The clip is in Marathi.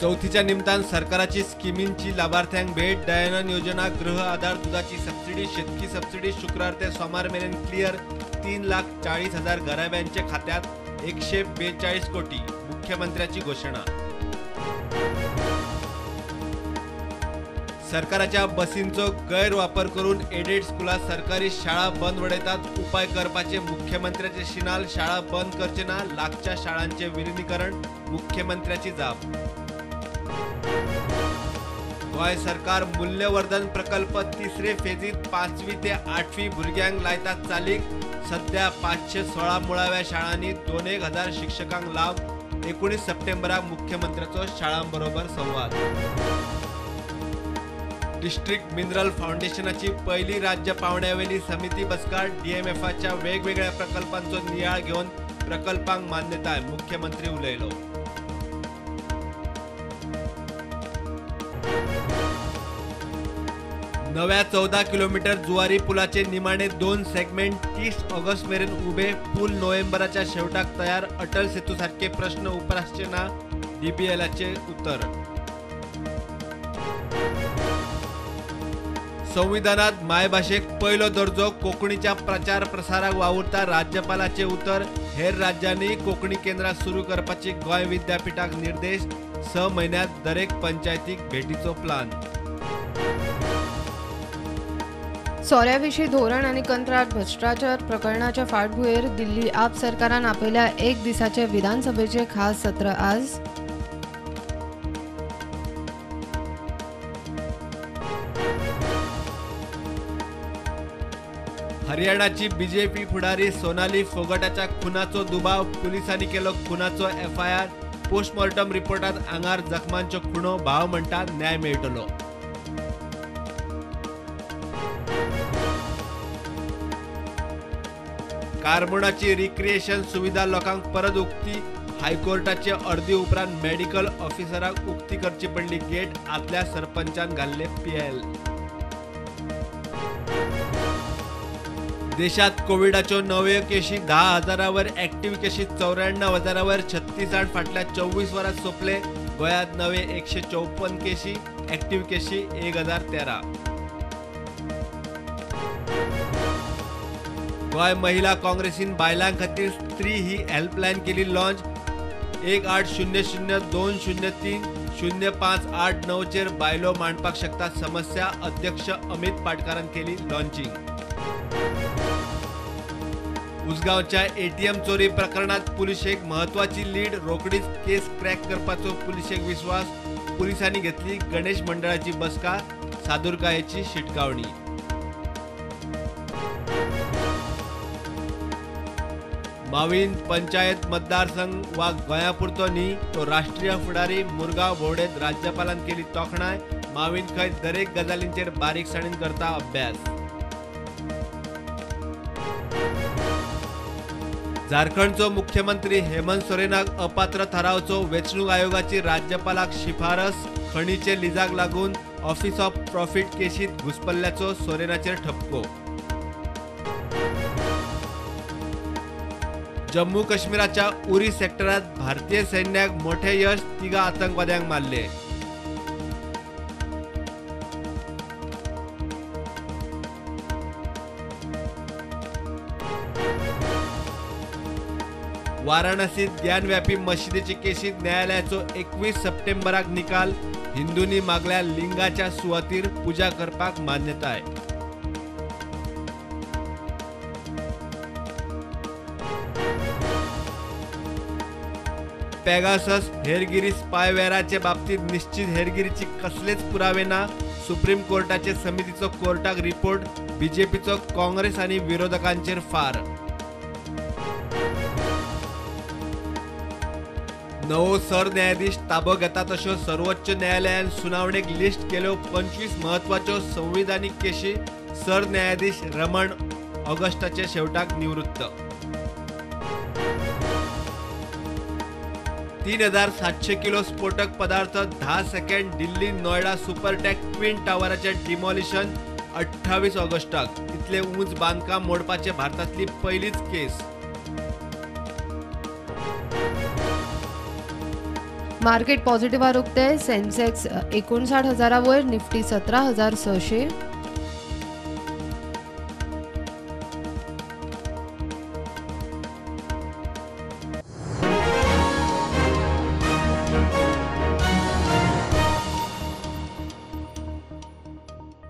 चौथीच्या निमतान सरकाराची स्किमींची लाभार्थ्यांक भेट. दयानंद योजना, गृह आधार, दुधाची सबसिडी, शेतकी सबसिडी शुक्रार ते सोमार मेरेन क्लियर. 3,40,000 गराब्यांच्या खात्यात 142 कोटी. मुख्यमंत्र्याची घोषणा. सरकाराच्या बसींचो गैरवापर करून एडेड स्कुलां सरकारी शाळा बंद वडयतात. उपाय करपाचे मुख्यमंत्र्याचे शिनाल. शाळा बंद करचे ना, लागच्या शाळांचे विलिनीकरण. मुख्यमंत्र्याची जाप. गोय सरकार मूल्यवर्धन प्रकल्प तिसरे फेजीत 5वी ते 8वी भुरग्यांक लायतात चालीक. सध्या 516 मुळाव्या शाळांनी 2,000 शिक्षकांक लाव. 19 सप्टेंबराक मुख्यमंत्र्याचो शाळांबरोबर संवाद. डिस्ट्रिक्ट मिनरल फाउंडेशनाची पहिली राज्य पावण्यावेली समिती बसका. DMFच्या वेगवेगळ्या प्रकल्पांचो नियाळ घेऊन प्रकल्पांक मान्यताय. मुख्यमंत्री उलयलो. नव्या 14 किलोमीटर जुवारी पुलाचे निमाणे 2 सेगमेंट 30 ऑगस्ट मेरेन उबे. पूल नोव्हेंबराच्या शेवटाक तयार. अटल सेतू सारखे प्रश्न उपरासचे ना, DBLचे उत्तर. संविधानात मायभाषेक पहिलो दर्जो. कोंकणीच्या प्रचार प्रसाराक वावुरता. राज्यपालाचे उत्तर. हेर राज्यांनी कोंकणी केंद्रां सुरू करपाची गोंय विद्यापीठाक निर्देश. 6 महिन्यात दरेक पंचायतीक भेटीचो प्लान. सोऱ्याविशीं धोरण आनी कंत्राट भ्रष्टाचार प्रकरणाच्या फाटभुंयेर दिल्ली आप सरकारान आपयल्या 1 दिसाचे विधानसभेचे खास सत्र आज. हरियाणाची BJP फुडारी सोनाली फोगटाच्या खुनाचो दुबाव. पुलिसांनी केलो खुनाचो FIR. पोस्टमॉर्टम रिपोर्टात आंगार जखमांच्यो खुणो. भाव म्हणटा न्याय मेळटलो. कार्बोनाची रिक्रिएशन सुविधा लोकांक परत उक्ती. हायकोर्टाचे अर्दी उपरांत मेडिकल ऑफिसराक उक्ती करची पडली गेट. आदल्या सरपंचान घाल्ले PL. देशात कोविडाच्यो नव्यो केशी 10,000 ॲक्टिव्ह केशी 94,000 36 फाटल्या 24 वरांत सोंपले. गोंयांत नवे 154 केशी. ॲक्टिव्ह केशी 1,013. गोंय महिला काँग्रेसीन बायलां खातीर स्त्री ही हेल्पलायन केली लॉन्च. 1800-203-0589 चेर बायलो मांडपाक शकता समस्या. अध्यक्ष अमित पाटकारान केली लॉन्चिंग. उसगांवच्या ATM चोरी प्रकरणात पुलिशेक महत्वाची लीड. रोकडीच केस क्रॅक करपाचो पुलिशेक विश्वास. पुलिसांनी घेतली गणेश मंडळाची बसका. सादुरकायेची शिटकावणी. माविन पंचायत मतदारसंघ वा गोंयापुरतो न्ही, तो राष्ट्रीय फुडारी. मुरगांव भोवडेत राज्यपालान केली तोखणाय. माविन खंय दरेक गजालींचेर बारीकसाणीन करता अभ्यास. झारखंडचो मुख्यमंत्री हेमंत सोरेनाक अपात्र थारावचो. वेंचणूक आयोगाची राज्यपालाक शिफारस. खणीचे लिजाक लागून ऑफिस ऑफ प्रॉफिट केशीत घुसपल्ल्याचो सोरेनाचेर ठपको. जम्मू काश्मीराच्या उरी सेक्टरात भारतीय सैन्याक मोठे यश. 3 आतंकवाद्यांक मारले. वाराणसीत ज्ञानव्यापी मशिदीचे केशीत न्यायालयाचो 21 सप्टेंबराक निकाल. हिंदूंनी मागल्या लिंगाच्या सुवातीर पुजा करपाक मान्यताय. पेगासस हेरगिरी स्पायवेअराचे बाबतीत निश्चित हेरगिरीची कसलेच पुरावे ना. सुप्रीम कोर्टाचे समितीचो कोर्टाक रिपोर्ट. BJPचो काँग्रेस आणि विरोधकांचेर फार. नवो सरन्यायाधीश ताबो घेता तश्यो सर्वोच्च न्यायालयान सुनावणेक लिस्ट केल्यो 25 म्हत्वाच्यो संविधानीक केशी. सरन्यायाधीश रमण ऑगस्टाच्या शेवटाक निवृत्त. 3,700 किलो स्फोटक पदार्थ 10 second. Delhi Noida supertech twin टावराचे डिमॉलिशन 28 ऑगस्टाक. इतले उंच बांदकाम मोडपाचे भारतातली पहिलीच केस. मार्केट पॉझिटिव्ह रुकते. सेन्सेक्स 59,000 वर, निफ्टी 17,600.